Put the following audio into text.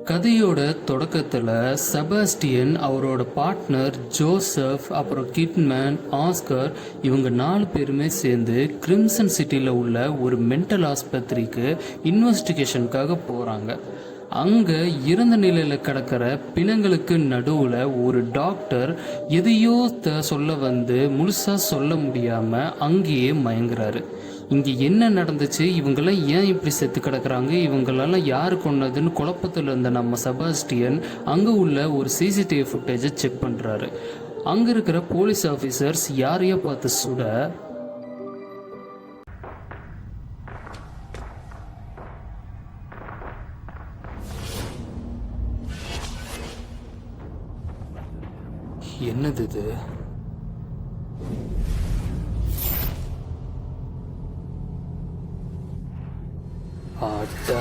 கதையோட தொடக்கத்தில் செபாஸ்டியன், அவரோட பார்ட்னர் ஜோசப், அப்புறம் கிட்மேன், ஆஸ்கர், இவங்க 4 பேருமே சேர்ந்து கிரிம்சன் சிட்டியில் உள்ள ஒரு மென்டல் ஆஸ்பத்திரிக்கு இன்வெஸ்டிகேஷனுக்காக போகிறாங்க. அங்கே இறந்த நிலையில் கிடக்கிற பிணங்களுக்கு நடுவில் ஒரு டாக்டர் எதையோ சொல்ல வந்து முழுசாக சொல்ல முடியாமல் அங்கேயே மயங்குறாரு. இங்கே என்ன நடந்துச்சு, இவங்கெல்லாம் ஏன் இப்படி செத்து கிடக்குறாங்க, இவங்களெல்லாம் யார் கொன்னதுன்னு குழப்பத்தில் இருந்த நம்ம செபாஸ்டியன் அங்கே உள்ள ஒரு சிசிடிவி ஃபுட்டேஜை செக் பண்ணுறாரு. அங்கே இருக்கிற போலீஸ் ஆஃபீஸர்ஸ் யாரையோ பார்த்து சுட, என்னது இது? அட